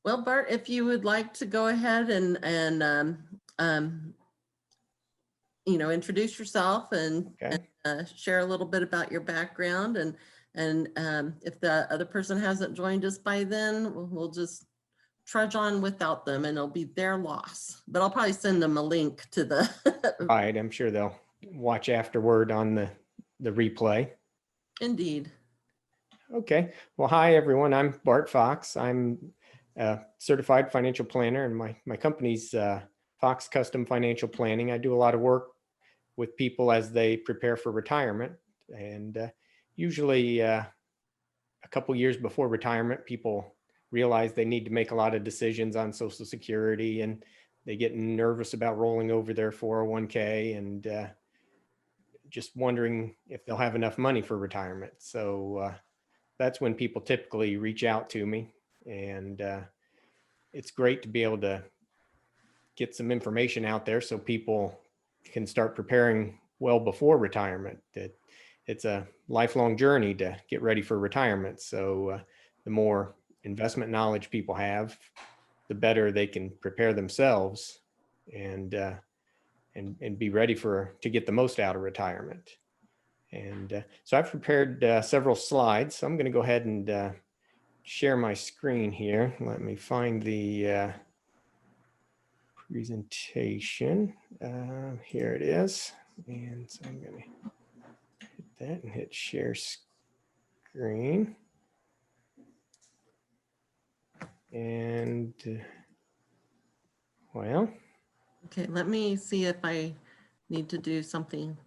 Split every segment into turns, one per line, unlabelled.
Well, Bart, if you would like to go ahead and introduce yourself and
Okay.
share a little bit about your background, and if the other person hasn't joined us by then, we'll just trudge on without them, and it'll be their loss. But I'll probably send them a link to the.
Right. I'm sure they'll watch afterward on the replay.
Indeed.
Okay. Well, hi, everyone. I'm Bart Fox. I'm a certified financial planner, and my company's Fox Custom Financial Planning. I do a lot of work with people as they prepare for retirement. And usually a couple years before retirement, people realize they need to make a lot of decisions on Social Security, and they get nervous about rolling over their 401k and just wondering if they'll have enough money for retirement. So that's when people typically reach out to me, and it's great to be able to get some information out there so people can start preparing well before retirement. It's a lifelong journey to get ready for retirement. So the more investment knowledge people have, the better they can prepare themselves and be ready to get the most out of retirement. And so I've prepared several slides. So I'm going to go ahead and share my screen here. Let me find the presentation. Here it is. And so I'm going to hit that and hit share screen. And well.
Okay, let me see if I need to do something.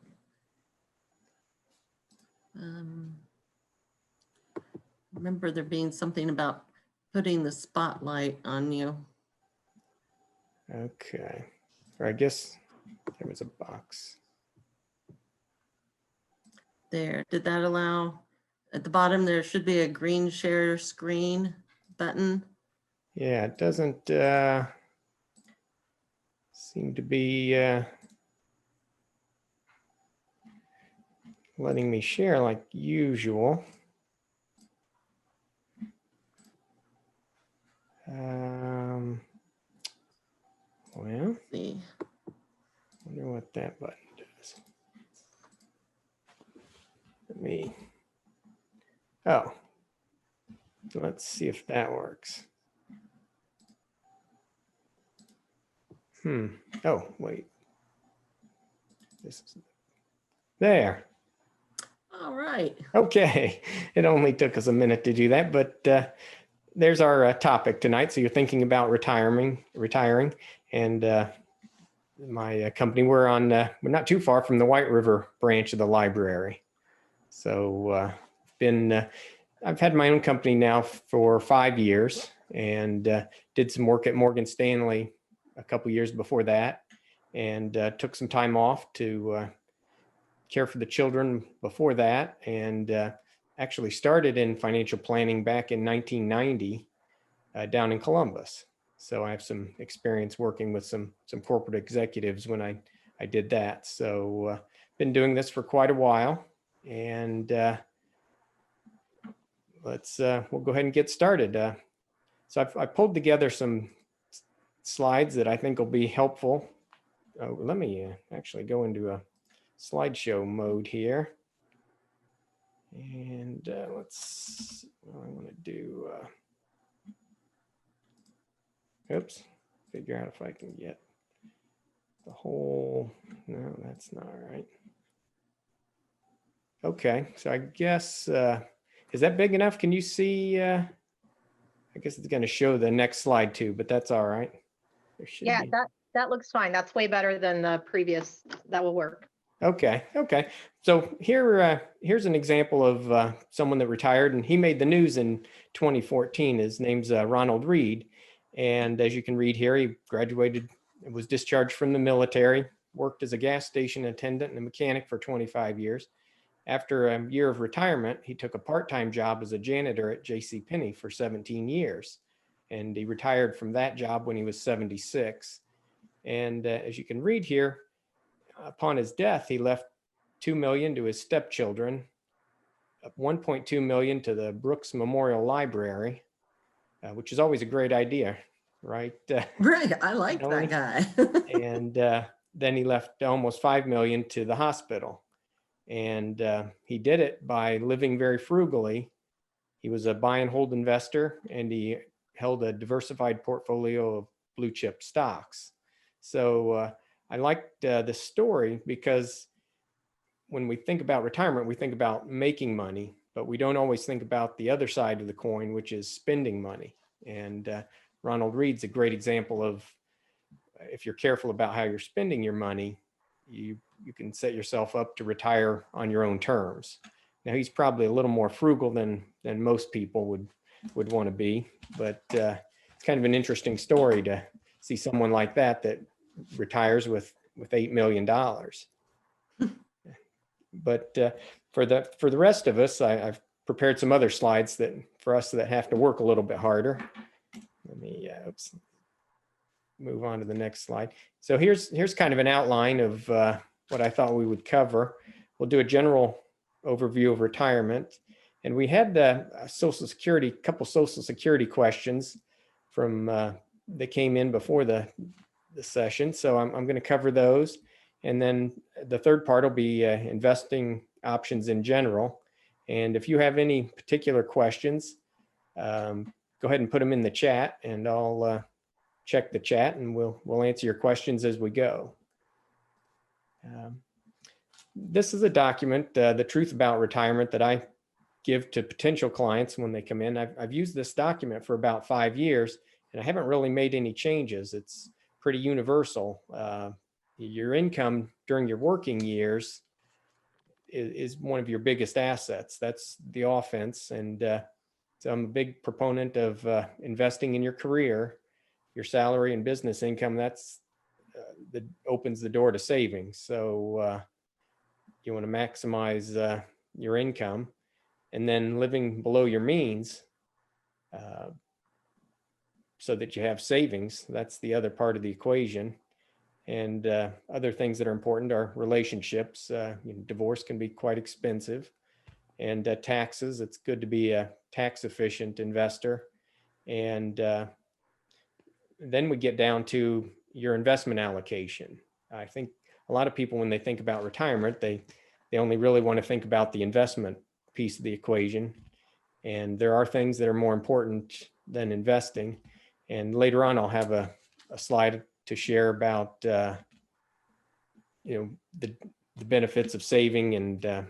Remember there being something about putting the spotlight on you.
Okay. Or I guess there was a box.
There, did that allow, at the bottom, there should be a green share screen button.
Yeah, it doesn't seem to be letting me share like usual. Well,
See.
wonder what that button does. Let me, oh, let's see if that works. Oh, wait. This is there.
All right.
Okay. It only took us a minute to do that, but there's our topic tonight. So you're thinking about retiring, and my company, we're not too far from the White River branch of the library. So I've had my own company now for 5 years, and did some work at Morgan Stanley a couple years before that, and took some time off to care for the children before that, and actually started in financial planning back in 1990 down in Columbus. So I have some experience working with some corporate executives when I did that. So been doing this for quite a while, and we'll go ahead and get started. So I pulled together some slides that I think will be helpful. Let me actually go into a slideshow mode here. And let's, I want to do, oops, figure out if I can get the whole, no, that's not right. Okay, so I guess, is that big enough? Can you see, I guess it's going to show the next slide too, but that's all right.
Yeah, that looks fine. That's way better than the previous. That will work.
Okay. So here's an example of someone that retired, and he made the news in 2014. His name's Ronald Reed. And as you can read here, he graduated, was discharged from the military, worked as a gas station attendant and a mechanic for 25 years. After a year of retirement, he took a part-time job as a janitor at JCPL for 17 years. And he retired from that job when he was 76. And as you can read here, upon his death, he left $2 million to his stepchildren, $1.2 million to the Brooks Memorial Library, which is always a great idea, right?
Right. I like
Melanie?
that guy.
And then he left almost 5 million to the hospital. And he did it by living very frugally. He was a buy and hold investor, and he held a diversified portfolio of blue chip stocks. So I liked this story because when we think about retirement, we think about making money, but we don't always think about the other side of the coin, which is spending money. And Ronald Reed's a great example of, if you're careful about how you're spending your money, you can set yourself up to retire on your own terms. Now, he's probably a little more frugal than most people would want to be, but it's kind of an interesting story to see someone like that retires with $8 million. But for the rest of us, I've prepared some other slides that for us that have to work a little bit harder. Let me move on to the next slide. So here's kind of an outline of what I thought we would cover. We'll do a general overview of retirement, and we had a couple Social Security questions from that came in before the session. So I'm going to cover those, and then the third part will be investing options in general. And if you have any particular questions, go ahead and put them in the chat, and I'll check the chat, and we'll answer your questions as we go. This is a document, The Truth About Retirement, that I give to potential clients when they come in. I've used this document for about 5 years, and I haven't really made any changes. It's pretty universal. Your income during your working years is one of your biggest assets. That's the offense. And so I'm a big proponent of investing in your career. Your salary and business income, that's that opens the door to savings. So you want to maximize your income, and then living below your means so that you have savings. That's the other part of the equation. And other things that are important are relationships. Divorce can be quite expensive, and taxes. It's good to be a tax efficient investor. And then we get down to your investment allocation. I think a lot of people, when they think about retirement, they only really want to think about the investment piece of the equation. And there are things that are more important than investing. And later on, I'll have a slide to share about the benefits of saving and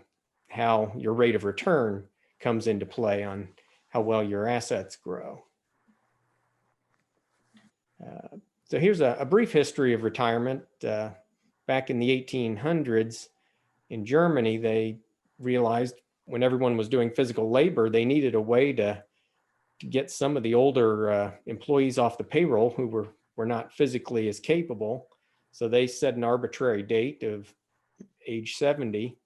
how your rate of return comes into play on how well your assets grow. So here's a brief history of retirement. Back in the 1800s in Germany, they realized when everyone was doing physical labor, they needed a way to get some of the older employees off the payroll who were not physically as capable. So they set an arbitrary date of age 70,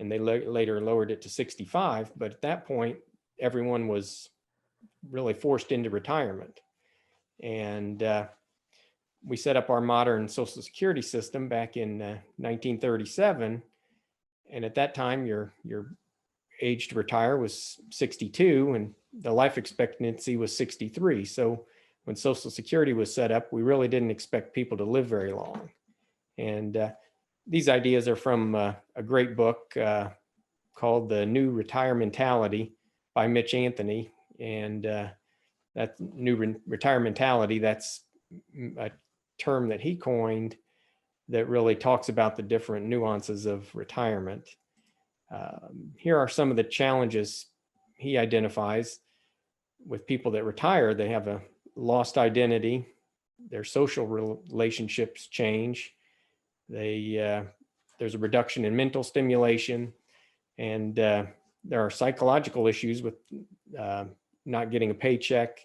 and they later lowered it to 65. But at that point, everyone was really forced into retirement. And we set up our modern Social Security system back in 1937. And at that time, your age to retire was 62, and the life expectancy was 63. So when Social Security was set up, we really didn't expect people to live very long. And these ideas are from a great book called The New Retirementality by Mitch Anthony. And that new retirementality, that's a term that he coined that really talks about the different nuances of retirement. Here are some of the challenges he identifies with people that retire. They have a lost identity. Their social relationships change. There's a reduction in mental stimulation, and there are psychological issues with not getting a paycheck.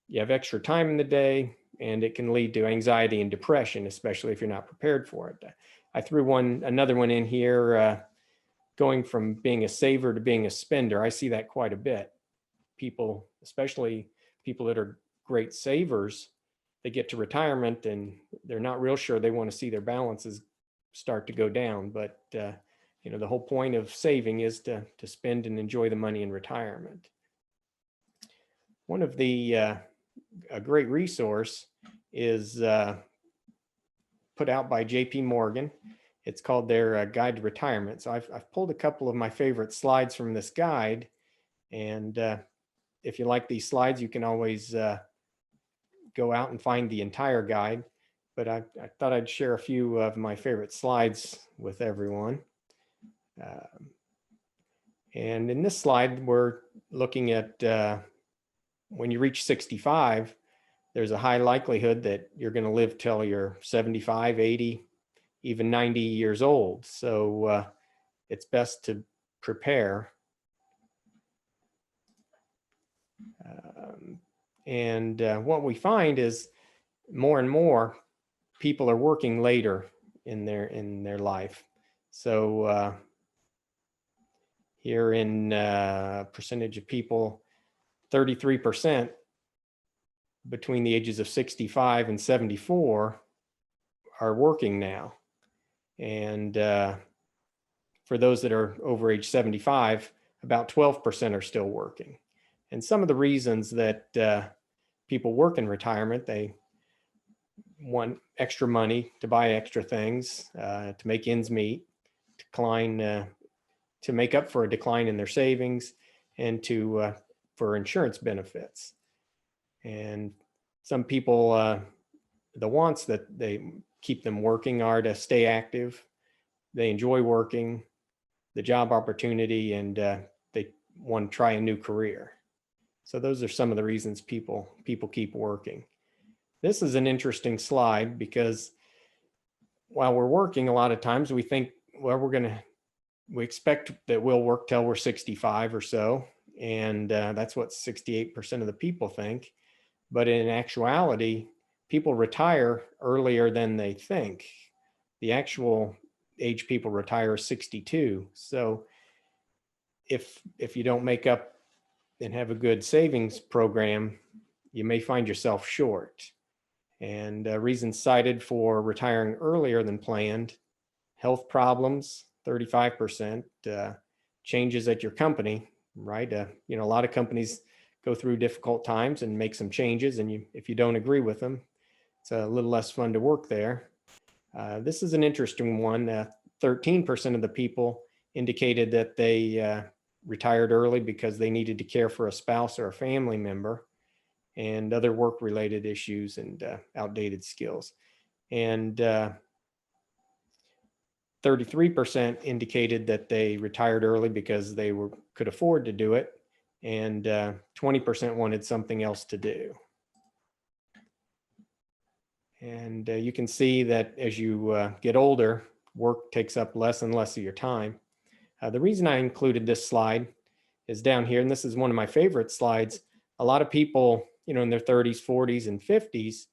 You have extra time in the day, and it can lead to anxiety and depression, especially if you're not prepared for it. I threw another one in here, going from being a saver to being a spender. I see that quite a bit. People, especially people that are great savers, they get to retirement and they're not real sure they want to see their balances start to go down. But the whole point of saving is to spend and enjoy the money in retirement. one of the, a great resource is put out by JP Morgan. It's called their Guide to Retirement. So I've pulled a couple of my favorite slides from this guide. And if you like these slides, you can always go out and find the entire guide. But I thought I'd share a few of my favorite slides with everyone. And in this slide, we're looking at when you reach 65, there's a high likelihood that you're going to live till you're 75, 80, even 90 years old. So it's best to prepare. What we find is more and more people are working later in their life. So here in percentage of people, 33% between the ages of 65 and 74 are working now. And for those that are over age 75, about 12% are still working. And some of the reasons that people work in retirement, they want extra money to buy extra things, to make ends meet, to make up for a decline in their savings, and for insurance benefits. And some people, the wants that they keep them working are to stay active. They enjoy working, the job opportunity, and they want to try a new career. So those are some of the reasons people keep working. This is an interesting slide because while we're working, a lot of times we think, well, we expect that we'll work till we're 65 or so. And that's what 68% of the people think. But in actuality, people retire earlier than they think. The actual age people retire is 62. So if you don't make up and have a good savings program, you may find yourself short. And reasons cited for retiring earlier than planned: health problems, 35%, changes at your company, right? A lot of companies go through difficult times and make some changes, and if you don't agree with them, it's a little less fun to work there. This is an interesting one. 13% of the people indicated that they retired early because they needed to care for a spouse or a family member, and other work-related issues and outdated skills. And 33% indicated that they retired early because they could afford to do it, and 20% wanted something else to do. And you can see that as you get older, work takes up less and less of your time. The reason I included this slide is down here, and this is one of my favorite slides. A lot of people, in their 30s, 40s, and 50s,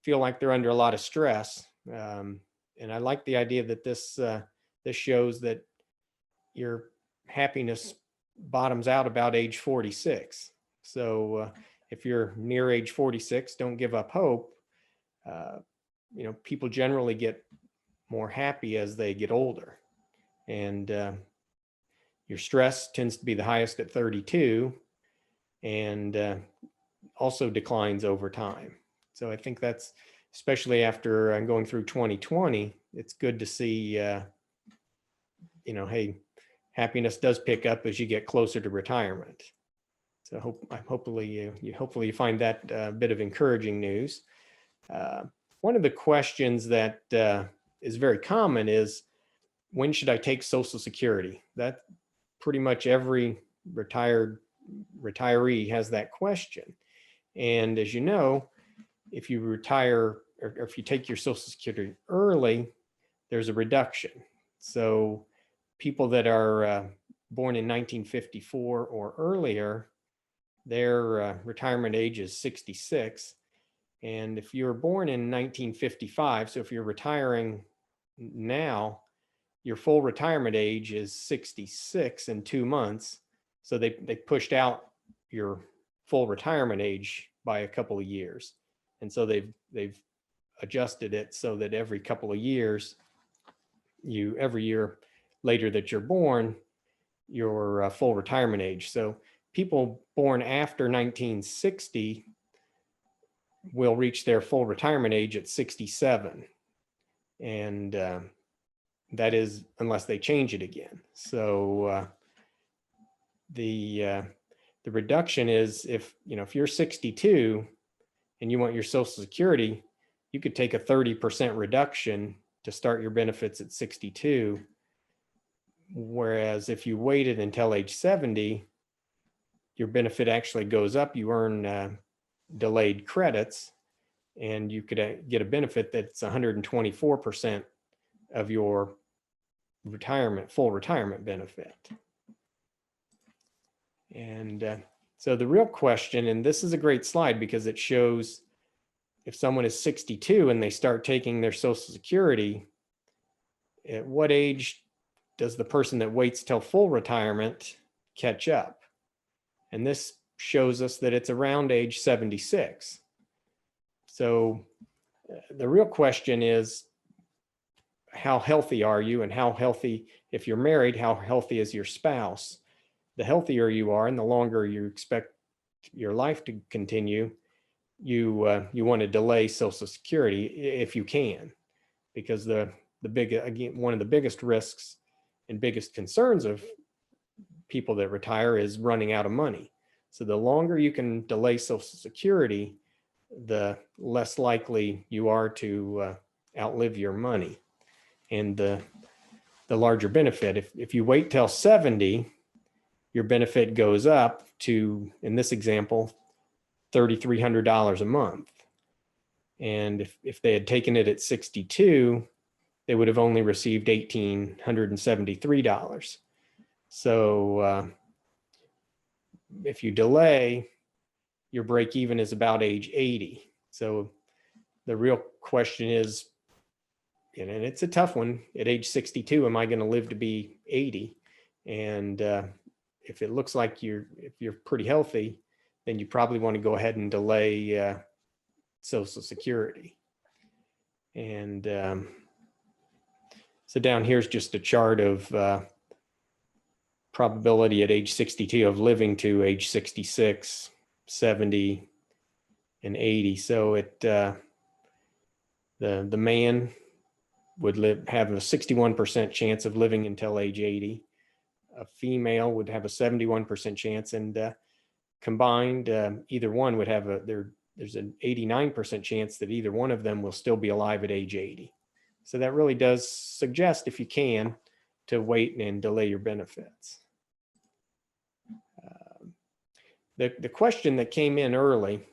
feel like they're under a lot of stress. And I like the idea that this shows that your happiness bottoms out about age 46. So if you're near age 46, don't give up hope. People generally get more happy as they get older. And your stress tends to be the highest at 32 and also declines over time. So I think that's, especially after going through 2020, it's good to see, hey, happiness does pick up as you get closer to retirement. So hopefully you find that a bit of encouraging news. One of the questions that is very common is, when should I take Social Security? That pretty much every retiree has that question. And as you know, if you retire or if you take your Social Security early, there's a reduction. So people that are born in 1954 or earlier, their retirement age is 66. And if you were born in 1955, so if you're retiring now, your full retirement age is 66 in 2 months. So they pushed out your full retirement age by a couple of years. And so they've adjusted it so that every couple of years, every year later that you're born, your full retirement age. So people born after 1960 will reach their full retirement age at 67. And that is unless they change it again. So the reduction is if you're 62 and you want your Social Security, you could take a 30% reduction to start your benefits at 62. Whereas if you waited until age 70, your benefit actually goes up. You earn delayed credits, and you could get a benefit that's 124% of your full retirement benefit. And so the real question, and this is a great slide because it shows if someone is 62 and they start taking their Social Security, at what age does the person that waits till full retirement catch up? And this shows us that it's around age 76. So the real question is, how healthy are you? And how healthy, if you're married, how healthy is your spouse? The healthier you are and the longer you expect your life to continue, you want to delay Social Security if you can, because one of the biggest risks and biggest concerns of people that retire is running out of money. So the longer you can delay Social Security, the less likely you are to outlive your money, and the larger benefit. If you wait till 70, your benefit goes up to, in this example, $3,300 a month. And if they had taken it at 62, they would have only received $1,873. So if you delay, your break even is about age 80. So the real question is, and it's a tough one, at age 62, am I going to live to be 80? And if it looks like if you're pretty healthy, then you probably want to go ahead and delay Social Security. And so down here's just a chart of probability at age 62 of living to age 66, 70, and 80. So the man would have a 61% chance of living until age 80. A female would have a 71% chance, and combined, either one would have there's an 89% chance that either one of them will still be alive at age 80. So that really does suggest, if you can, to wait and delay your benefits. The question that came in early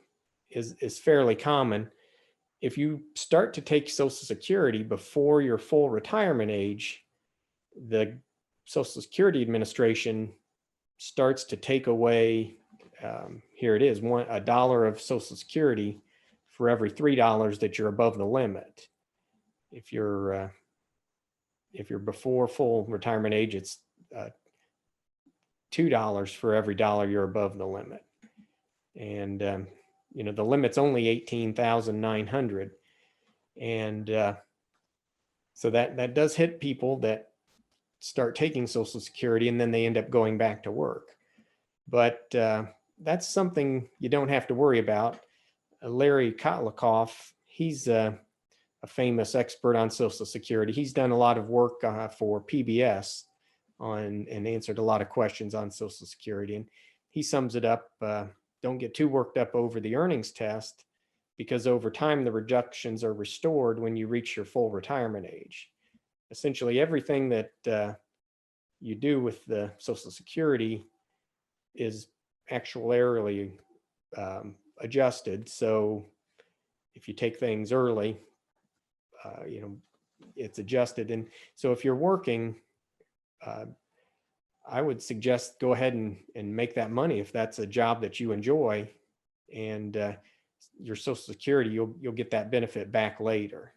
is fairly common. If you start to take Social Security before your full retirement age, the Social Security Administration starts to take away, here it is, $1 of Social Security for every $3 that you're above the limit. If you're before full retirement age, it's $2 for every dollar you're above the limit. And the limit's only 18,900. And so that does hit people that start taking Social Security and then they end up going back to work. But that's something you don't have to worry about. Larry Kotlikoff, he's a famous expert on Social Security. He's done a lot of work for PBS and answered a lot of questions on Social Security. And he sums it up, don't get too worked up over the earnings test, because over time the reductions are restored when you reach your full retirement age. Essentially everything that you do with the Social Security is actuarially adjusted. So if you take things early, it's adjusted. And so if you're working, I would suggest go ahead and make that money if that's a job that you enjoy, and your Social Security, you'll get that benefit back later.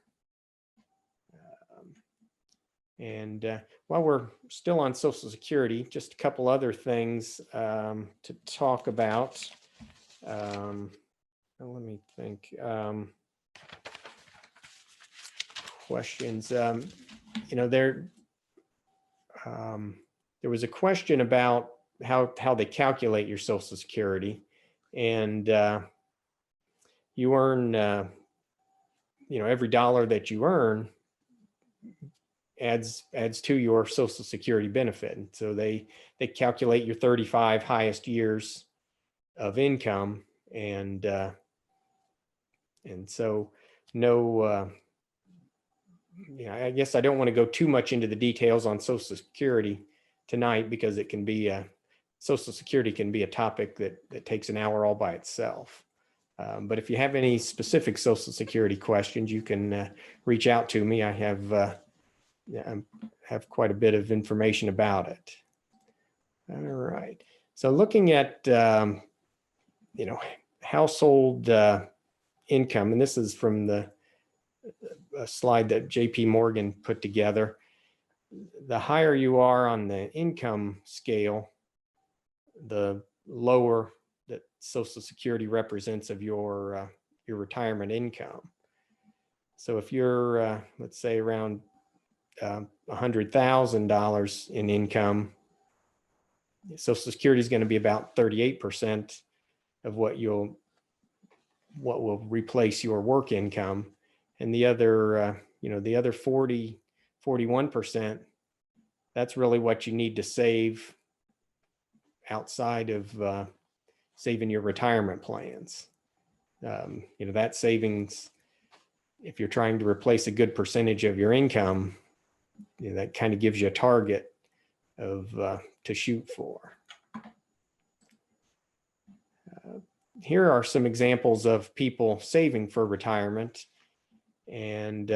And while we're still on Social Security, just a couple other things to talk about. Let me think. Questions. There was a question about how they calculate your Social Security, and you earn, every dollar that you earn adds to your Social Security benefit. And so they calculate your 35 highest years of income, and so no, I guess I don't want to go too much into the details on Social Security tonight, because it can be Social Security can be a topic that takes an hour all by itself. But if you have any specific Social Security questions, you can reach out to me. I have quite a bit of information about it. All right. So looking at, household income, and this is from a slide that JP Morgan put together. The higher you are on the income scale, the lower that Social Security represents of your retirement income. So if you're, let's say, around $100,000 in income, Social Security is going to be about 38% of what will replace your work income, and the other, the other 41%, that's really what you need to save outside of saving your retirement plans. That savings, if you're trying to replace a good percentage of your income, that kind of gives you a target of to shoot for. Here are some examples of people saving for retirement, and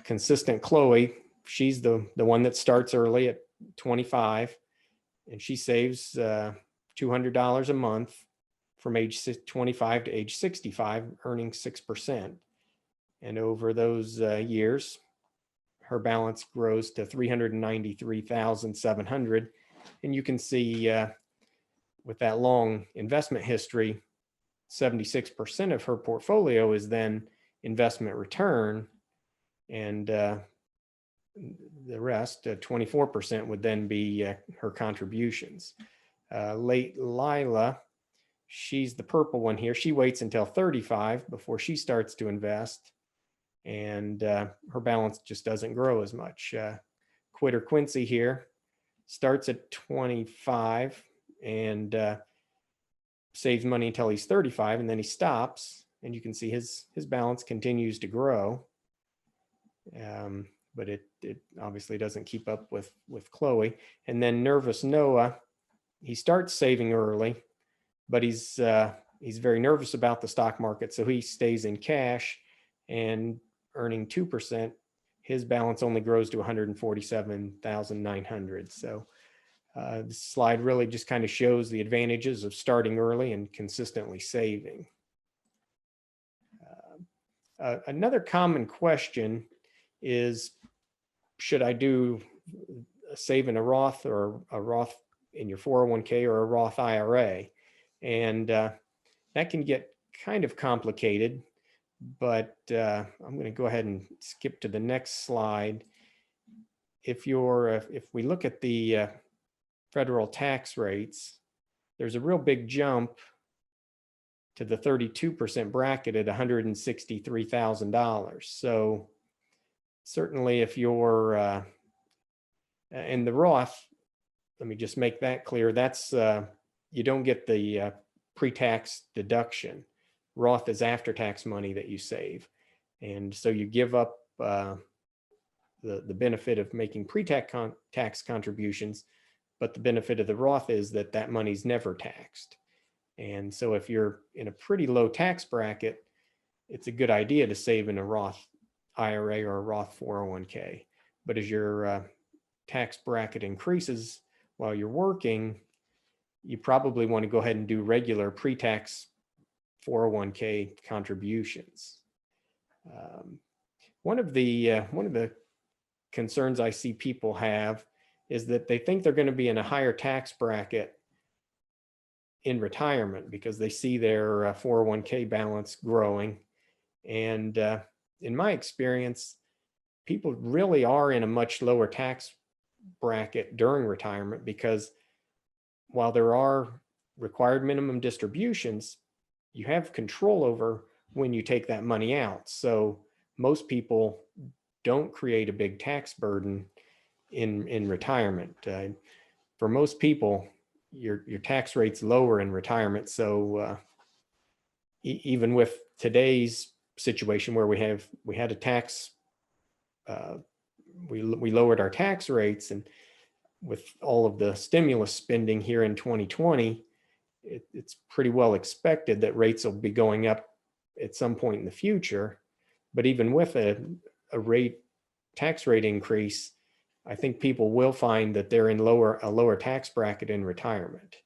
Consistent Chloe, she's the one that starts early at 25, and she saves $200 a month from age 25 to age 65, earning 6%. And over those years, her balance grows to $393,700. And you can see with that long investment history, 76% of her portfolio is then investment return, and the rest, 24%, would then be her contributions. Late Lila, she's the purple one here. She waits until 35 before she starts to invest, and her balance just doesn't grow as much. Quitter Quincy here starts at 25 and saves money until he's 35, and then he stops, and you can see his balance continues to grow. But it obviously doesn't keep up with Chloe. And then Nervous Noah, he starts saving early, but he's very nervous about the stock market, so he stays in cash and earning 2%. His balance only grows to $147,900. So this slide really just kind of shows the advantages of starting early and consistently saving. Another common question is, should I do a save in a Roth, or a Roth in your 401k, or a Roth IRA? And that can get kind of complicated, but I'm going to go ahead and skip to the next slide. If we look at the federal tax rates, there's a real big jump to the 32% bracket at $163,000. So certainly if you're in the Roth, let me just make that clear, that's you don't get the pre-tax deduction. Roth is after-tax money that you save, and so you give up the benefit of making pre-tax contributions, but the benefit of the Roth is that money's never taxed. And so if you're in a pretty low tax bracket, it's a good idea to save in a Roth IRA or a Roth 401k. But as your tax bracket increases while you're working, you probably want to go ahead and do regular pre-tax 401k contributions. One of the concerns I see people have is that they think they're going to be in a higher tax bracket in retirement because they see their 401k balance growing. And in my experience, people really are in a much lower tax bracket during retirement because while there are required minimum distributions, you have control over when you take that money out. So most people don't create a big tax burden in retirement. For most people, your tax rate's lower in retirement. So even with today's situation where we had a tax, we lowered our tax rates, and with all of the stimulus spending here in 2020, it's pretty well expected that rates will be going up at some point in the future. But even with a tax rate increase, I think people will find that they're in a lower tax bracket in retirement.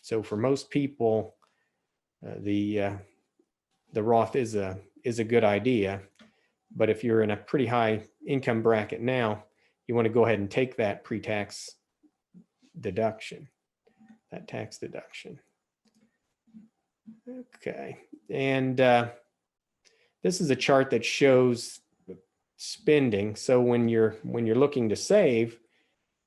So for most people, the Roth is a good idea. But if you're in a pretty high income bracket now, you want to go ahead and take that pre-tax deduction, that tax deduction. Okay, and this is a chart that shows spending. So when you're looking to save,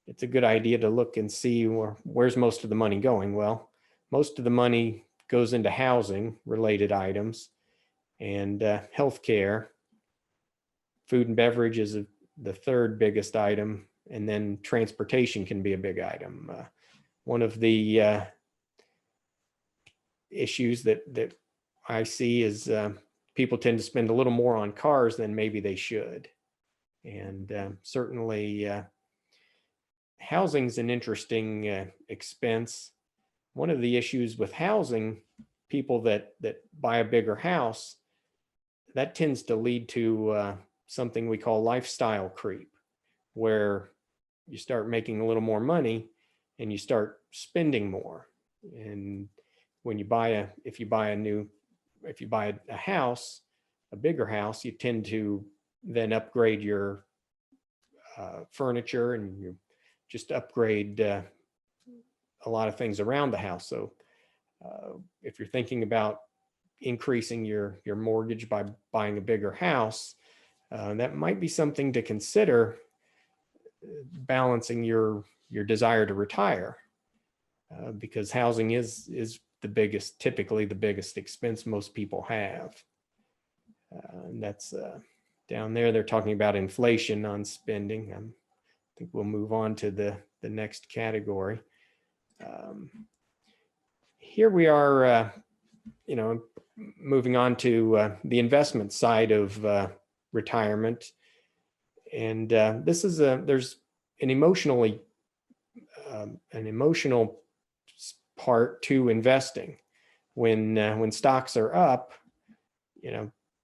it's a good idea to look and see where's most of the money going. Well, most of the money goes into housing related items and healthcare. Food and beverage is the third biggest item, and then transportation can be a big item. One of the issues that I see is people tend to spend a little more on cars than maybe they should. And certainly housing's an interesting expense. One of the issues with housing, people that buy a bigger house, that tends to lead to something we call lifestyle creep, where you start making a little more money and you start spending more. And when if you buy a house, a bigger house, you tend to then upgrade your furniture, and you just upgrade a lot of things around the house. So if you're thinking about increasing your mortgage by buying a bigger house, that might be something to consider, balancing your desire to retire, because housing is typically the biggest expense most people have. And that's down there. They're talking about inflation on spending. I think we'll move on to the next category. Here we are, moving on to the investment side of retirement. And this is there's an emotional part to investing. When stocks are up,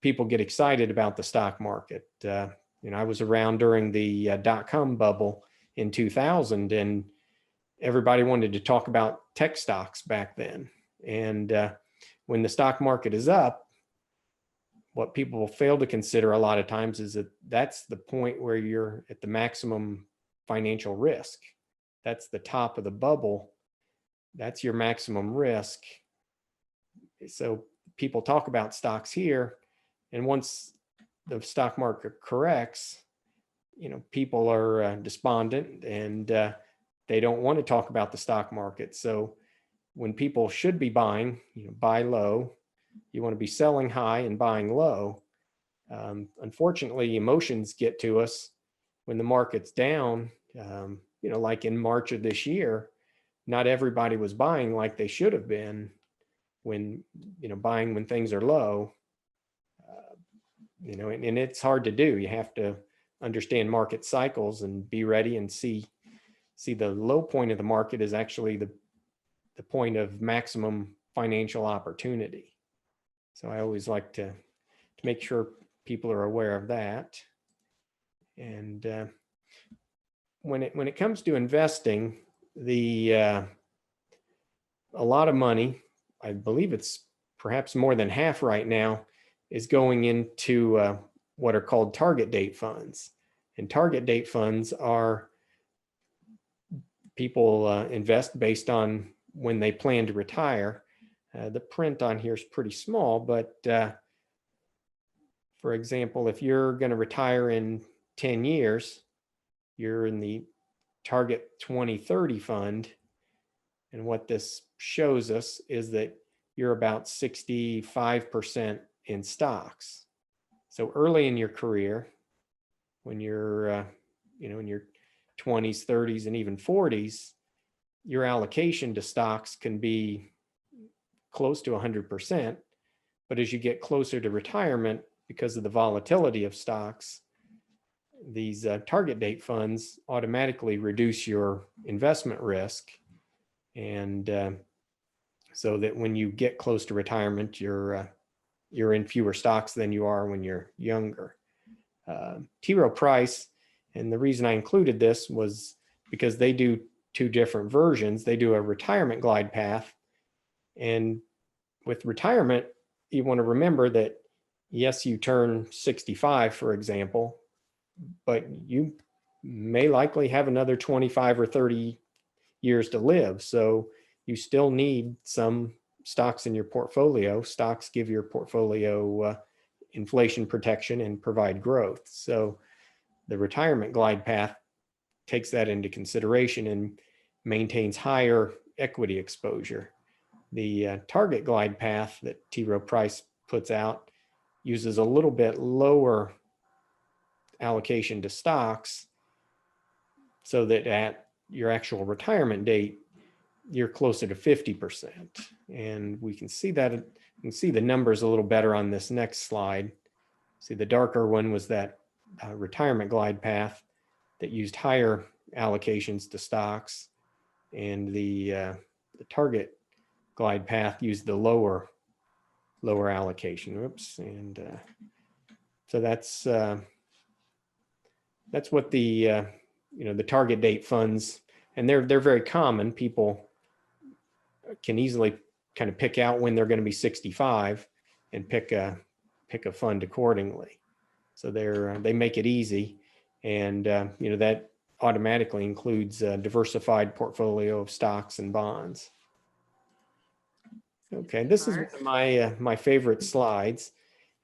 people get excited about the stock market. I was around during the dot-com bubble in 2000, and everybody wanted to talk about tech stocks back then. And when the stock market is up, what people fail to consider a lot of times is that that's the point where you're at the maximum financial risk. That's the top of the bubble. That's your maximum risk. So people talk about stocks here, and once the stock market corrects, people are despondent, and they don't want to talk about the stock market. So when people should be buying, buy low. You want to be selling high and buying low. Unfortunately, emotions get to us when the market's down. Like in March of this year, not everybody was buying like they should have been when things are low. And it's hard to do. You have to understand market cycles and be ready and see the low point of the market is actually the point of maximum financial opportunity. So I always like to make sure people are aware of that. And when it comes to investing, a lot of money, I believe it's perhaps more than half right now, is going into what are called target date funds. And target date funds are people invest based on when they plan to retire. The print on here is pretty small, but for example, if you're going to retire in 10 years, you're in the Target 2030 fund. And what this shows us is that you're about 65% in stocks. So early in your career, when you're, in your 20s, 30s, and even 40s, your allocation to stocks can be close to 100%. But as you get closer to retirement, because of the volatility of stocks, these target date funds automatically reduce your investment risk. And so that when you get close to retirement, you're in fewer stocks than you are when you're younger. T. Rowe Price, and the reason I included this was because they do two different versions. They do a retirement glide path. And with retirement, you want to remember that, yes, you turn 65, for example, but you may likely have another 25 or 30 years to live. So you still need some stocks in your portfolio. Stocks give your portfolio inflation protection and provide growth. So the retirement glide path takes that into consideration and maintains higher equity exposure. The target glide path that T. Rowe Price puts out uses a little bit lower allocation to stocks, so that at your actual retirement date, you're closer to 50%. And we can see that, you can see the numbers a little better on this next slide. See, the darker one was that retirement glide path that used higher allocations to stocks, and the target glide path used the lower allocation. Oops. And so that's what the the target date funds, and they're very common. People can easily kind of pick out when they're going to be 65 and pick a fund accordingly. So they make it easy, and that automatically includes a diversified portfolio of stocks and bonds. Okay, this is one of my favorite slides.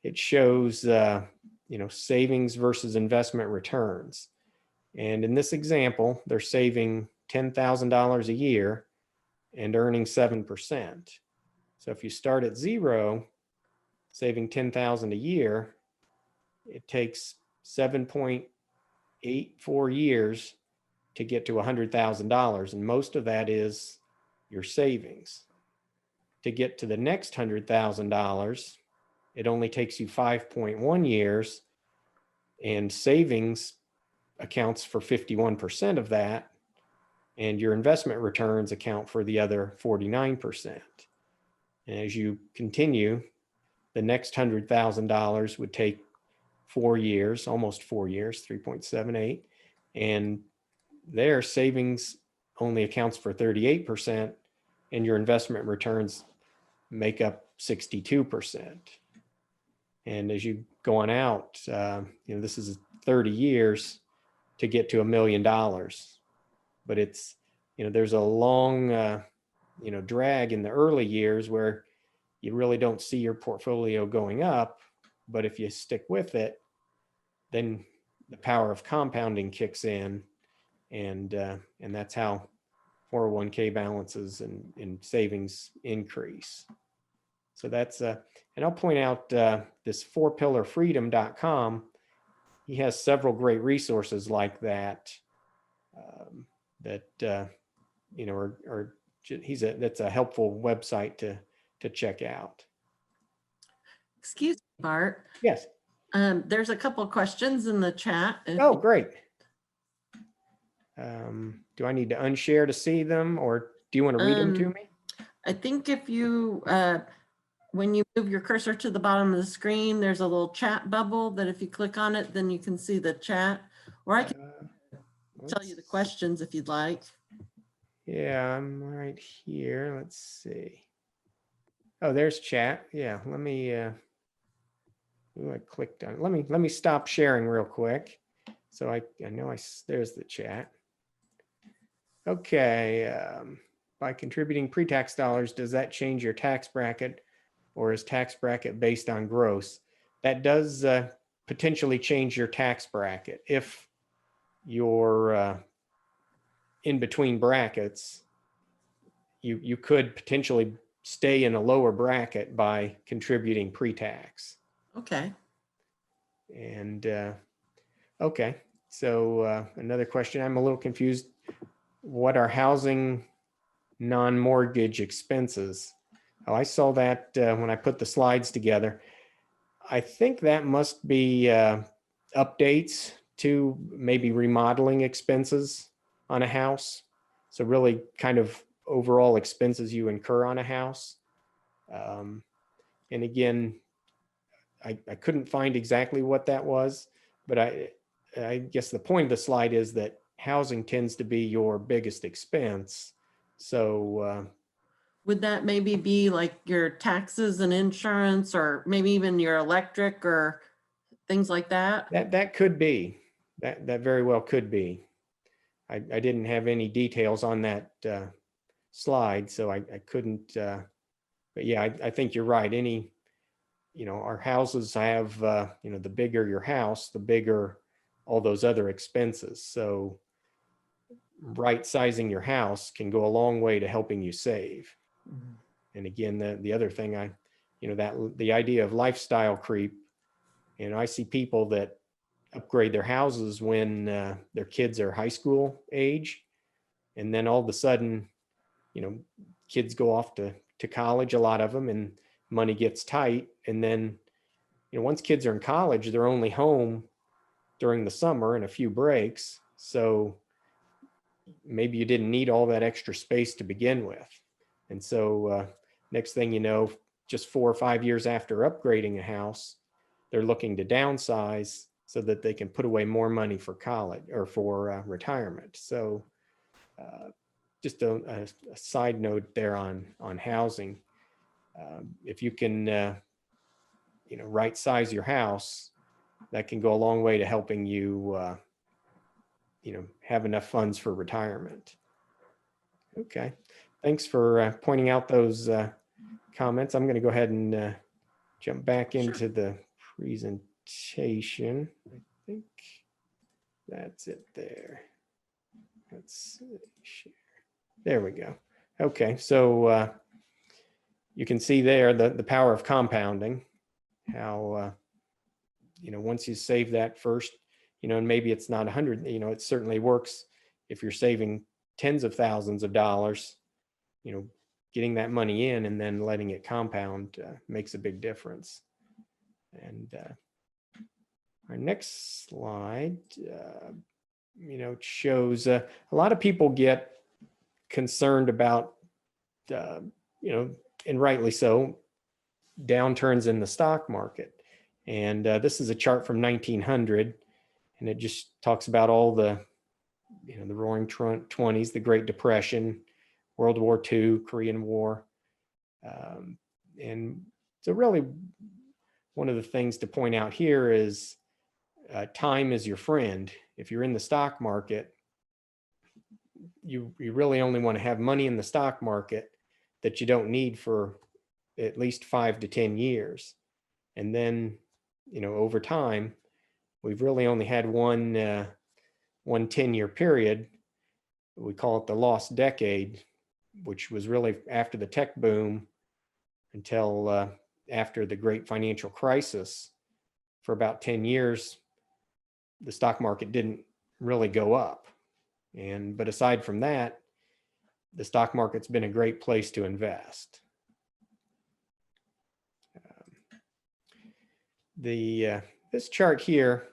It shows savings versus investment returns. And in this example, they're saving $10,000 a year and earning 7%. So if you start at zero, saving $10,000 a year, it takes 7.84 years to get to $100,000, and most of that is your savings. To get to the next $100,000, it only takes you 5.1 years, and savings accounts for 51% of that, and your investment returns account for the other 49%. And as you continue, the next $100,000 would take 4 years, almost 4 years, 3.78, and their savings only accounts for 38%, and your investment returns make up 62%. And as you go on out, this is 30 years to get to $1 million, but it's, there's a long, drag in the early years where you really don't see your portfolio going up. But if you stick with it, then the power of compounding kicks in, and that's how 401k balances and savings increase. So that's and I'll point out this 4pillarfreedom.com. He has several great resources like that. That's a helpful website to check out.
Excuse me, Bart.
Yes.
There's a couple of questions in the chat.
Oh, great. Do I need to unshare to see them, or do you want to read them to me?
I think if you, when you move your cursor to the bottom of the screen, there's a little chat bubble that if you click on it, then you can see the chat, or I can tell you the questions if you'd like.
Yeah, I'm right here. Let's see. Oh, there's chat. Yeah, let me, I clicked on, let me stop sharing real quick. So I know there's the chat. Okay, by contributing pre-tax dollars, does that change your tax bracket, or is tax bracket based on gross? That does potentially change your tax bracket if your in between brackets, you could potentially stay in a lower bracket by contributing pre-tax.
Okay.
And okay, so another question, I'm a little confused. What are housing non-mortgage expenses? Oh, I saw that when I put the slides together. I think that must be updates to maybe remodeling expenses on a house. So really kind of overall expenses you incur on a house. And again, I couldn't find exactly what that was, but I guess the point of the slide is that housing tends to be your biggest expense. So
would that maybe be like your taxes and insurance, or maybe even your electric or things like that?
that could be, that very well could be. I didn't have any details on that slide, so I couldn't, but yeah, I think you're right. Any, our houses have, the bigger your house, the bigger all those other expenses. So right sizing your house can go a long way to helping you save. And again, the other thing that the idea of lifestyle creep, I see people that upgrade their houses when their kids are high school age. And then all of a sudden, kids go off to college, a lot of them, and money gets tight. And then, once kids are in college, they're only home during the summer and a few breaks. So maybe you didn't need all that extra space to begin with. And so next thing you know, just 4 or 5 years after upgrading a house, they're looking to downsize so that they can put away more money for college or for retirement. So just a side note there on housing. If you can, right size your house, that can go a long way to helping you, have enough funds for retirement. Okay, thanks for pointing out those comments. I'm going to go ahead and jump back into the presentation. I think that's it there. Let's share. There we go. Okay, so you can see there the power of compounding, how, once you save that first, and maybe it's not 100, it certainly works if you're saving tens of thousands of dollars, getting that money in and then letting it compound makes a big difference. And our next slide, shows a lot of people get concerned about, and rightly so, downturns in the stock market. And this is a chart from 1900, and it just talks about all the, the roaring 20s, the Great Depression, World War II, Korean War. And so really one of the things to point out here is time is your friend. If you're in the stock market, you really only want to have money in the stock market that you don't need for at least 5 to 10 years. And then, over time, we've really only had one 10-year period. We call it the lost decade, which was really after the tech boom until after the great financial crisis. For about 10 years, the stock market didn't really go up. But aside from that, the stock market's been a great place to invest. This chart here,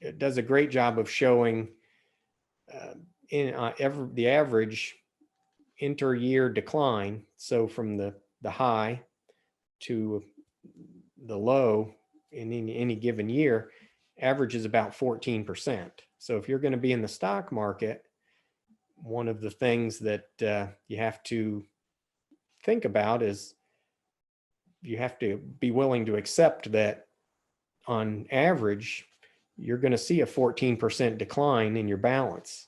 it does a great job of showing the average inter-year decline. So from the high to the low in any given year, average is about 14%. So if you're going to be in the stock market, one of the things that you have to think about is you have to be willing to accept that on average, you're going to see a 14% decline in your balance.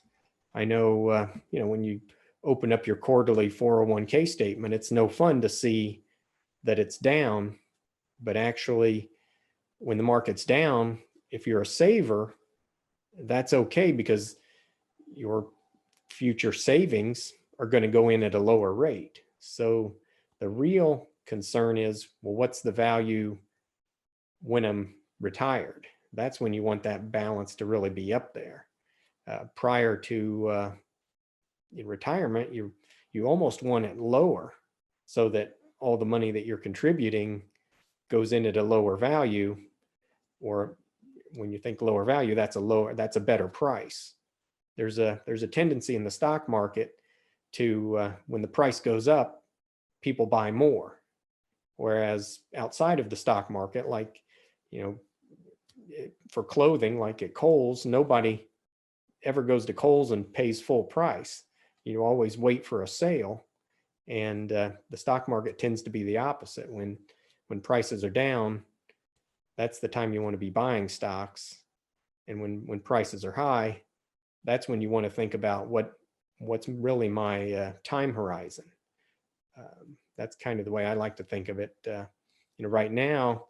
I know, when you open up your quarterly 401k statement, it's no fun to see that it's down, but actually when the market's down, if you're a saver, that's okay because your future savings are going to go in at a lower rate. So the real concern is, well, what's the value when I'm retired? That's when you want that balance to really be up there. Prior to in retirement, you almost want it lower so that all the money that you're contributing goes in at a lower value, or when you think lower value, that's a better price. There's a tendency in the stock market to when the price goes up, people buy more. Whereas outside of the stock market, like, for clothing, like at Kohl's, nobody ever goes to Kohl's and pays full price. You always wait for a sale, and the stock market tends to be the opposite. When prices are down, that's the time you want to be buying stocks, and when prices are high, that's when you want to think about what's really my time horizon. That's kind of the way I like to think of it. Right now,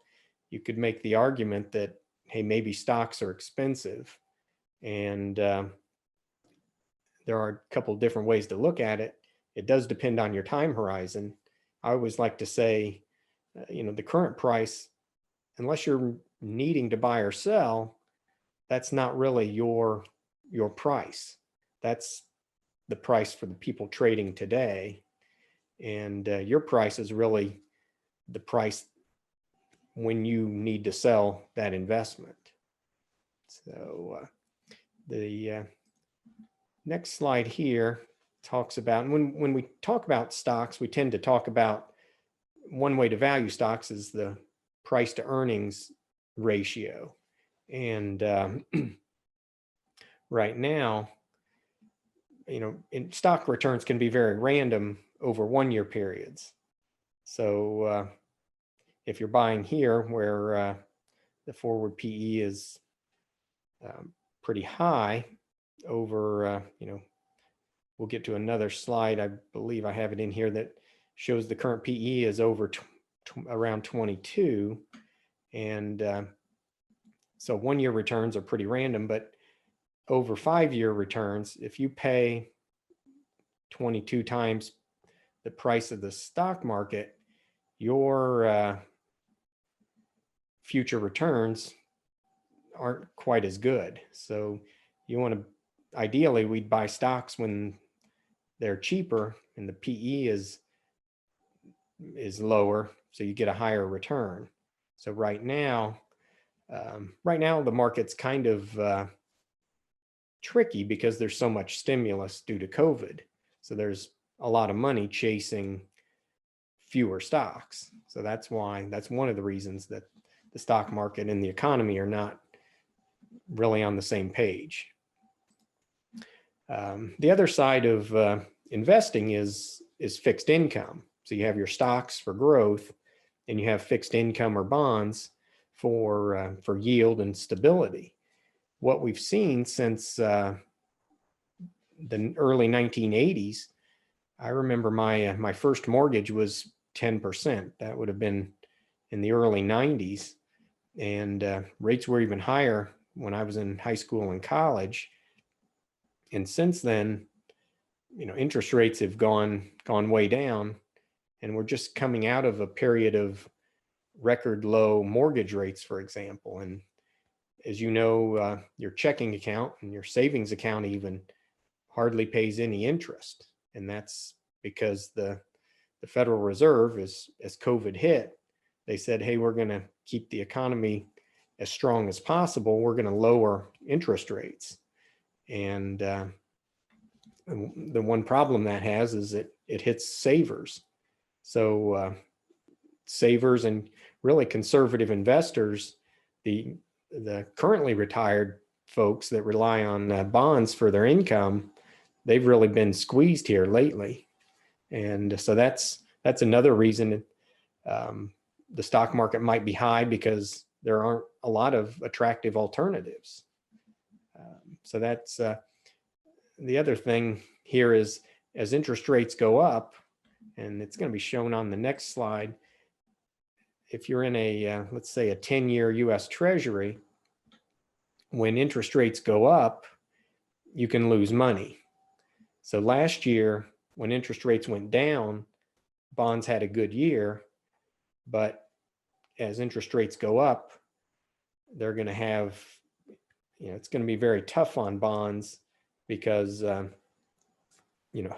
you could make the argument that, hey, maybe stocks are expensive, and there are a couple of different ways to look at it. It does depend on your time horizon. I always like to say, the current price, unless you're needing to buy or sell, that's not really your price. That's the price for the people trading today. And your price is really the price when you need to sell that investment. So the next slide here talks about, and when we talk about stocks, we tend to talk about one way to value stocks is the price to earnings ratio. And right now, in stock returns can be very random over 1 year periods. So if you're buying here where the forward PE is pretty high over, we'll get to another slide. I believe I have it in here that shows the current PE is over around 22. And so 1 year returns are pretty random, but over 5 year returns, if you pay 22 times the price of the stock market, your future returns aren't quite as good. So you want to, ideally, we'd buy stocks when they're cheaper and the PE is lower, so you get a higher return. So right now the market's kind of tricky because there's so much stimulus due to COVID. So there's a lot of money chasing fewer stocks. So that's one of the reasons that the stock market and the economy are not really on the same page. The other side of investing is fixed income. So you have your stocks for growth, and you have fixed income or bonds for yield and stability. What we've seen since the early 1980s, I remember my first mortgage was 10%. That would have been in the early 90s, and rates were even higher when I was in high school and college. And since then, interest rates have gone way down, and we're just coming out of a period of record low mortgage rates, for example. And as you know, your checking account and your savings account even hardly pays any interest. And that's because the Federal Reserve, as COVID hit, they said, hey, we're going to keep the economy as strong as possible. We're going to lower interest rates. And the one problem that has is it hits savers. So savers and really conservative investors, the currently retired folks that rely on bonds for their income, they've really been squeezed here lately. And so that's another reason the stock market might be high, because there aren't a lot of attractive alternatives. So that's the other thing here is, as interest rates go up, and it's going to be shown on the next slide, if you're in a, let's say a 10-year US Treasury, when interest rates go up, you can lose money. So last year, when interest rates went down, bonds had a good year, but as interest rates go up, they're going to have, it's going to be very tough on bonds because,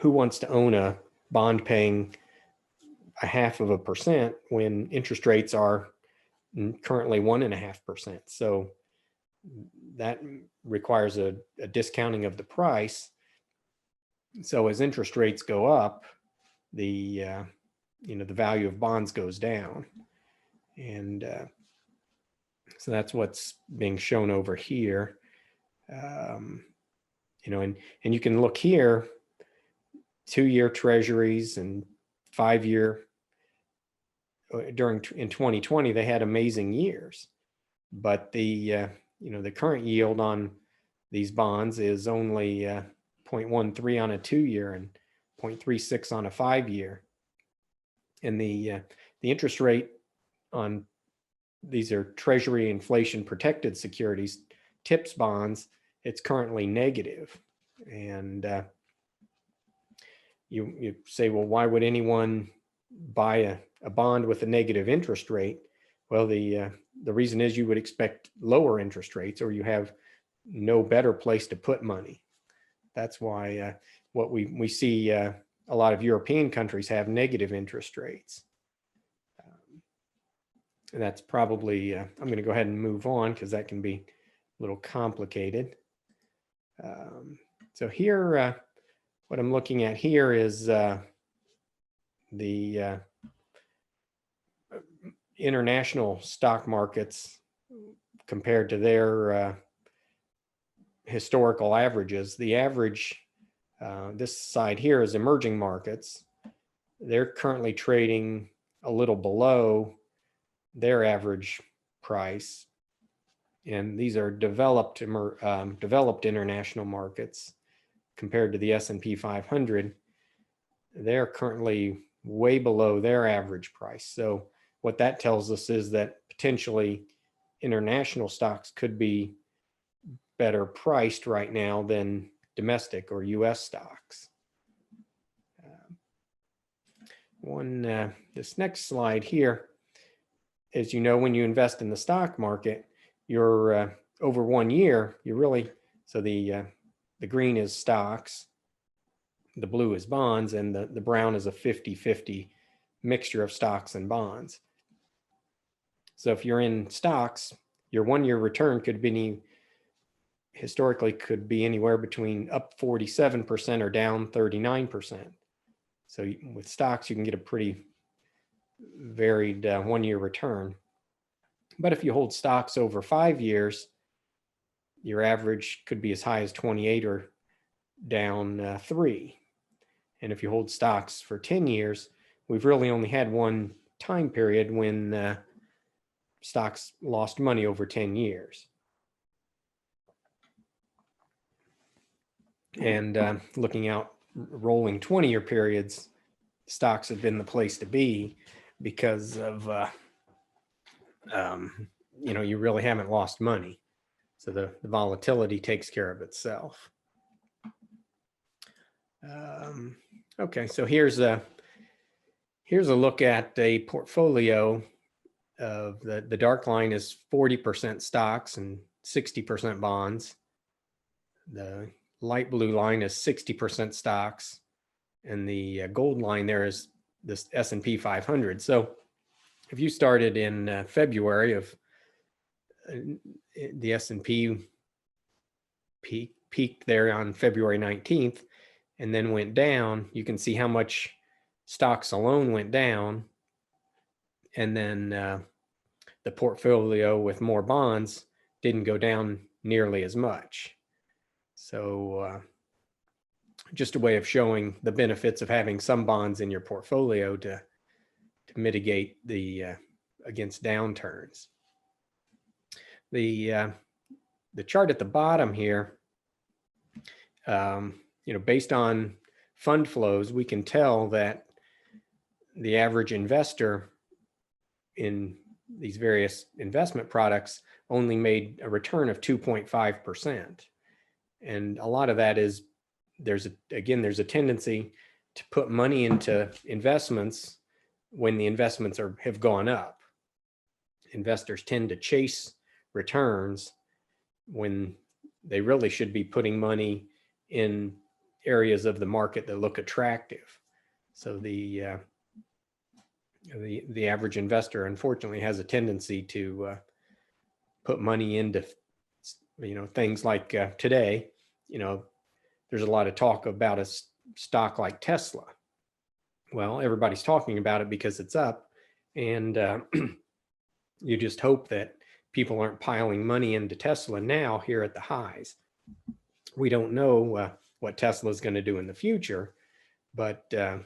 who wants to own a bond paying 0.5% when interest rates are currently 1.5%? So that requires a discounting of the price. So as interest rates go up, the value of bonds goes down. And so that's what's being shown over here. And you can look here, 2-year treasuries and 5-year in 2020, they had amazing years, but the current yield on these bonds is only 0.13 on a 2-year and 0.36 on a 5-year. And the interest rate on these are treasury inflation protected securities, TIPS bonds, it's currently negative. And you say, well, why would anyone buy a bond with a negative interest rate? Well, the reason is you would expect lower interest rates, or you have no better place to put money. That's why what we see a lot of European countries have negative interest rates. And that's probably, I'm going to go ahead and move on because that can be a little complicated. So here, what I'm looking at here is the international stock markets compared to their historical averages. The average, this side here is emerging markets. They're currently trading a little below their average price. And these are developed international markets compared to the S&P 500. They're currently way below their average price. So what that tells us is that potentially international stocks could be better priced right now than domestic or US stocks. This next slide here, as you know, when you invest in the stock market, you're over 1 year, so the green is stocks, the blue is bonds, and the brown is a 50-50 mixture of stocks and bonds. So if you're in stocks, your 1 year return historically could be anywhere between up 47% or down 39%. So with stocks, you can get a pretty varied 1 year return. But if you hold stocks over 5 years, your average could be as high as 28 or down 3. And if you hold stocks for 10 years, we've really only had one time period when stocks lost money over 10 years. And looking out rolling 20-year periods, stocks have been the place to be because of, you really haven't lost money. So the volatility takes care of itself. Okay, so here's a look at a portfolio of the dark line is 40% stocks and 60% bonds. The light blue line is 60% stocks, and the gold line there is this S&P 500. So if you started in February of the S&P peaked there on February 19th and then went down, you can see how much stocks alone went down, and then the portfolio with more bonds didn't go down nearly as much. So just a way of showing the benefits of having some bonds in your portfolio to mitigate against downturns. The chart at the bottom here, based on fund flows, we can tell that the average investor in these various investment products only made a return of 2.5%. And a lot of that is there's a tendency to put money into investments when the investments have gone up. Investors tend to chase returns when they really should be putting money in areas of the market that look attractive. So the average investor, unfortunately, has a tendency to put money into, things like today. There's a lot of talk about a stock like Tesla. Well, everybody's talking about it because it's up, and you just hope that people aren't piling money into Tesla now here at the highs. We don't know what Tesla is going to do in the future, but that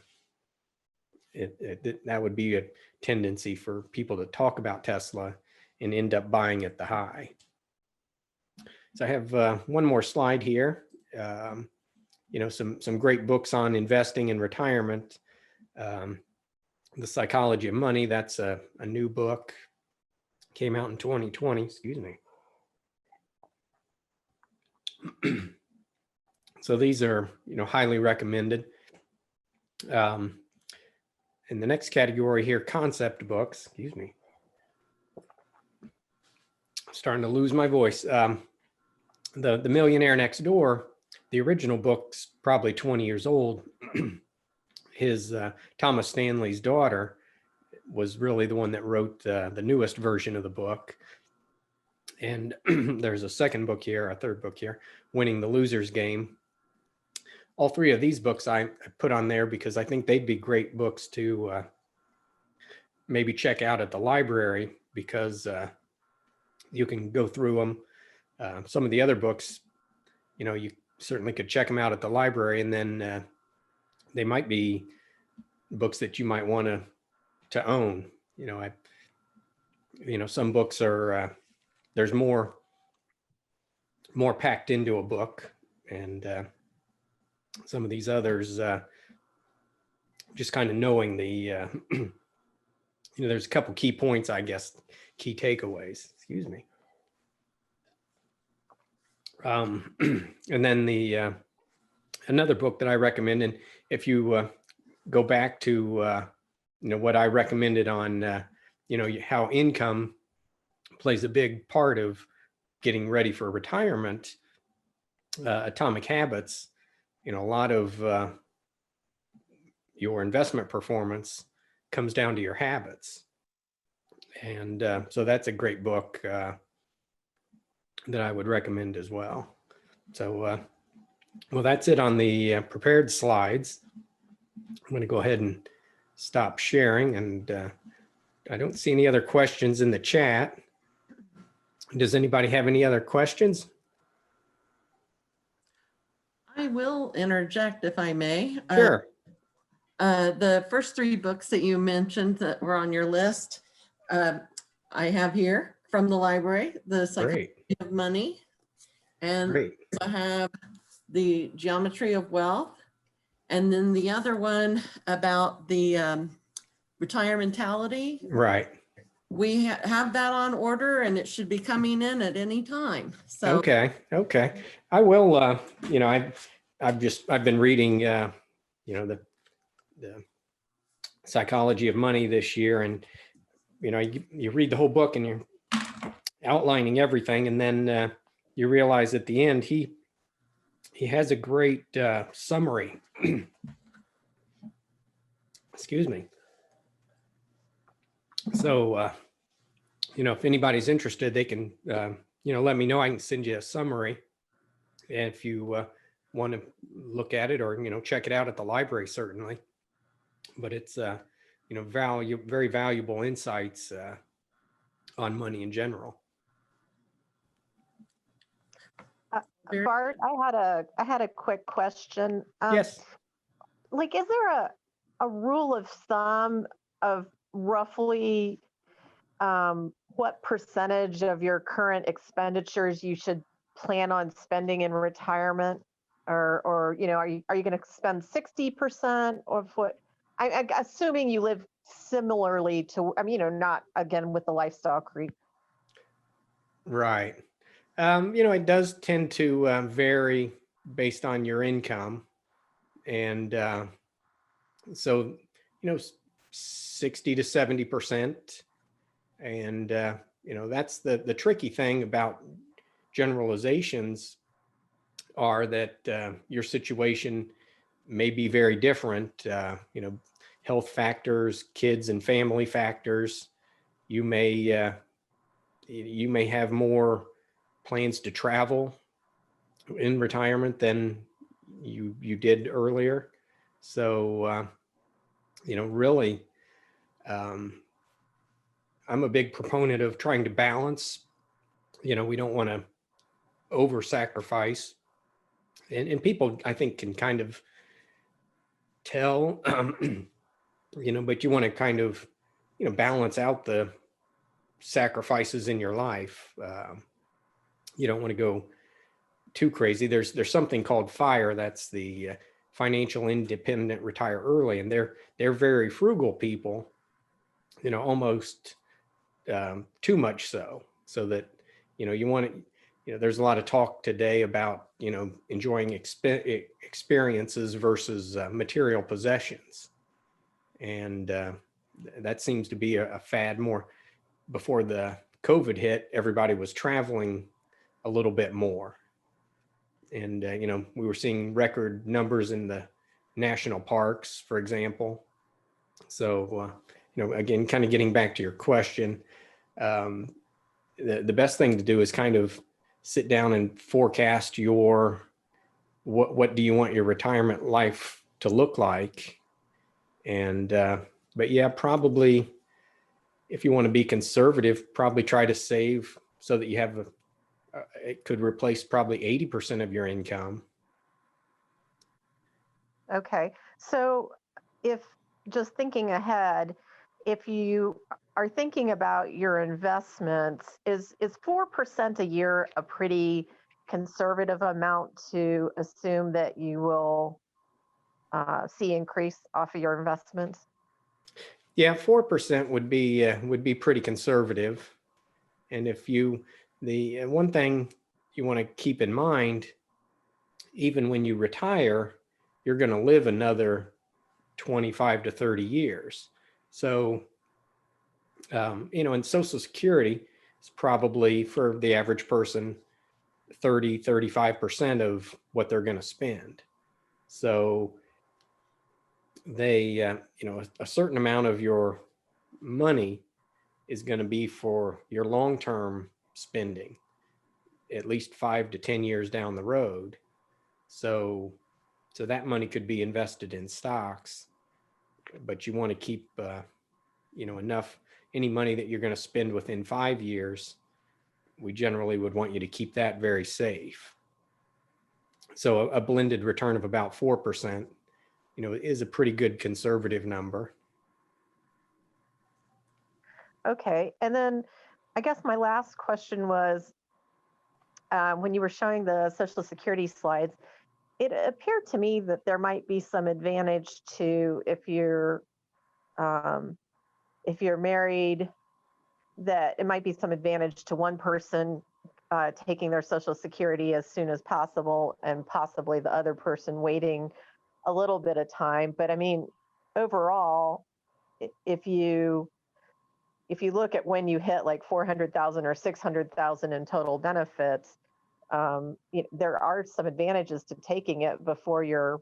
would be a tendency for people to talk about Tesla and end up buying at the high. So I have one more slide here. Some great books on investing and retirement. The Psychology of Money, that's a new book. Came out in 2020, excuse me. So these are, highly recommended. In the next category here, concept books, excuse me. I'm starting to lose my voice. The Millionaire Next Door, the original book's probably 20 years old. His Thomas Stanley's daughter was really the one that wrote the newest version of the book. And there's a third book here, Winning the Loser's Game. All three of these books I put on there because I think they'd be great books to maybe check out at the library, because you can go through them. Some of the other books, you certainly could check them out at the library, and then they might be books that you might want to own. Some books are there's more packed into a book, and some of these others just kind of knowing the there's a couple key points, I guess, key takeaways, excuse me. And then another book that I recommend, and if you go back to what I recommended on how income plays a big part of getting ready for retirement, Atomic Habits, a lot of your investment performance comes down to your habits. And so that's a great book that I would recommend as well. So, well, that's it on the prepared slides. I'm going to go ahead and stop sharing, and I don't see any other questions in the chat. Does anybody have any other questions?
I will interject if I may.
Sure.
The first three books that you mentioned that were on your list, I have here from the library, The Psychology of Money, and I have The Geometry of Wealth, and then the other one about the Retirementality.
Right.
We have that on order, and it should be coming in at any time. So
okay. I will. I've been reading the Psychology of Money this year, and you read the whole book and you're outlining everything, and then you realize at the end he has a great summary. Excuse me. So if anybody's interested, they can let me know. I can send you a summary, and if you want to look at it or check it out at the library, certainly. But it's very valuable insights on money in general.
Bart, I had a quick question.
Yes.
Like, is there a rule of thumb of roughly what percentage of your current expenditures you should plan on spending in retirement? Or are you going to spend 60% of what? I'm assuming you live similarly to, not again with the lifestyle creep.
Right. It does tend to vary based on your income. And so, 60 to 70%. And, that's the tricky thing about generalizations, are that your situation may be very different. Health factors, kids and family factors. You may have more plans to travel in retirement than you did earlier. So, really, I'm a big proponent of trying to balance. We don't want to over sacrifice, and people, I think, can kind of tell, but you want to kind of, balance out the sacrifices in your life. You don't want to go too crazy. There's something called FIRE. That's the Financial Independent Retire Early, and they're very frugal people. Almost too much so that you want to. There's a lot of talk today about enjoying experiences versus material possessions, and that seems to be a fad more. Before the COVID hit, everybody was traveling a little bit more. And, we were seeing record numbers in the national parks, for example. So, again, kind of getting back to your question, the best thing to do is kind of sit down and forecast what do you want your retirement life to look like? And, but yeah, probably, if you want to be conservative, probably try to save so that you have it could replace probably 80% of your income.
Okay. So if just thinking ahead, if you are thinking about your investments, is 4% a year a pretty conservative amount to assume that you will see increase off of your investments?
Yeah, 4% would be pretty conservative. And if the one thing you want to keep in mind, even when you retire, you're going to live another 25 to 30 years. So, and Social Security is probably, for the average person, 35% of what they're going to spend. So they, a certain amount of your money is going to be for your long-term spending, at least 5 to 10 years down the road. So that money could be invested in stocks, but you want to keep, enough, any money that you're going to spend within 5 years, we generally would want you to keep that very safe. So a blended return of about 4%, is a pretty good conservative number.
Okay. And then I guess my last question was, when you were showing the Social Security slides, it appeared to me that there might be some advantage to if you're married, that it might be some advantage to one person taking their Social Security as soon as possible, and possibly the other person waiting a little bit of time. But I mean, overall, if you look at when you hit like 400,000 or 600,000 in total benefits, there are some advantages to taking it before you're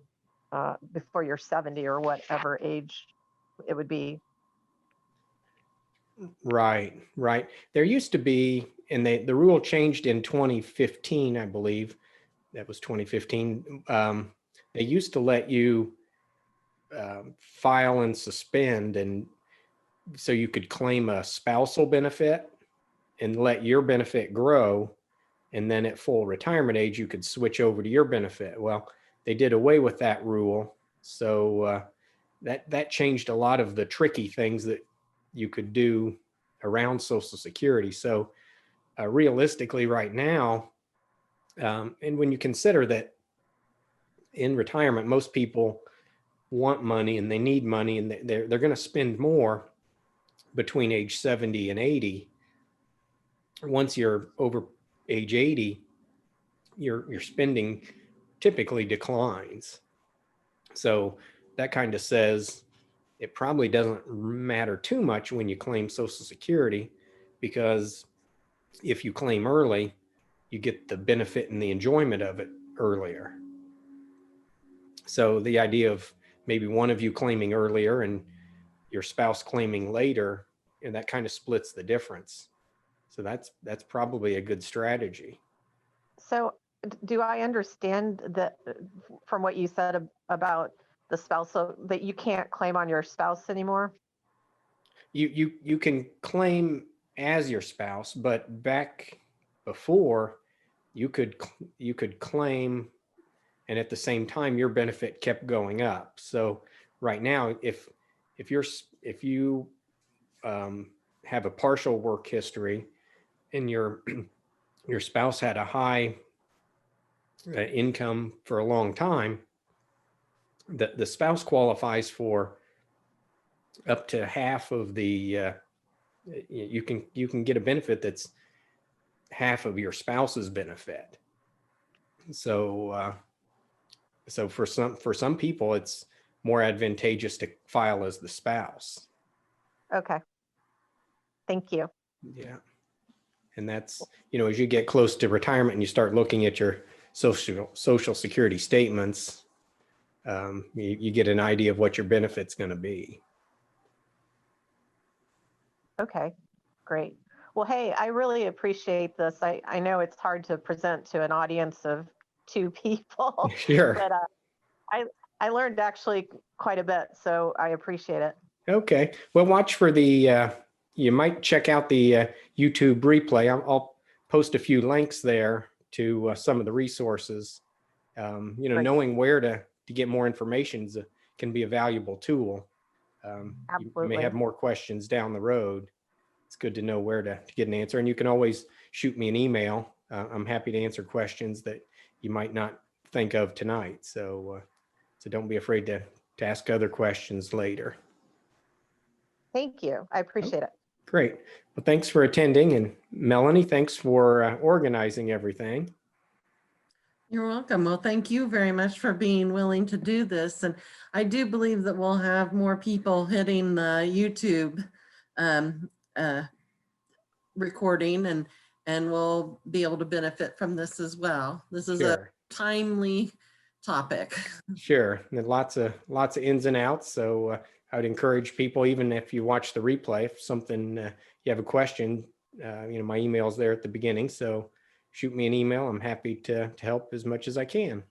70 or whatever age it would be.
Right. There used to be, and the rule changed in 2015, I believe. That was 2015. They used to let you file and suspend, and so you could claim a spousal benefit and let your benefit grow. And then at full retirement age, you could switch over to your benefit. Well, they did away with that rule. So that changed a lot of the tricky things that you could do around Social Security. So realistically right now, and when you consider that in retirement, most people want money and they need money, and they're going to spend more between age 70 and 80. Once you're over age 80, you're spending typically declines. So that kind of says it probably doesn't matter too much when you claim Social Security, because if you claim early, you get the benefit and the enjoyment of it earlier. So the idea of maybe one of you claiming earlier and your spouse claiming later, and that kind of splits the difference. So that's probably a good strategy.
So do I understand that from what you said about the spouse, so that you can't claim on your spouse anymore?
You can claim as your spouse, but back before you could claim, and at the same time your benefit kept going up. So right now, if you have a partial work history and your spouse had a high income for a long time, the spouse qualifies for up to half of the you can get a benefit that's half of your spouse's benefit. So so for some people, it's more advantageous to file as the spouse.
Okay. Thank you.
Yeah. And that's, as you get close to retirement and you start looking at your social security statements, you get an idea of what your benefit's going to be.
Okay, great. Well, hey, I really appreciate this. I know it's hard to present to an audience of 2 people,
Sure.
but I learned actually quite a bit, so I appreciate it.
Okay. Well, watch for the, you might check out the YouTube replay. I'll post a few links there to some of the resources.
Great.
Knowing where to get more information can be a valuable tool. You may
Absolutely.
have more questions down the road. It's good to know where to get an answer. And you can always shoot me an email. I'm happy to answer questions that you might not think of tonight. So don't be afraid to ask other questions later.
Thank you. I appreciate it.
Great. Well, thanks for attending. And Melanie, thanks for organizing everything.
You're welcome. Well, thank you very much for being willing to do this. And I do believe that we'll have more people hitting the YouTube recording, and we'll be able to benefit from this as well. This is
Sure.
a timely topic.
Sure. And lots of ins and outs. So I would encourage people, even if you watch the replay, if something you have a question, my email's there at the beginning. So shoot me an email. I'm happy to help as much as I can.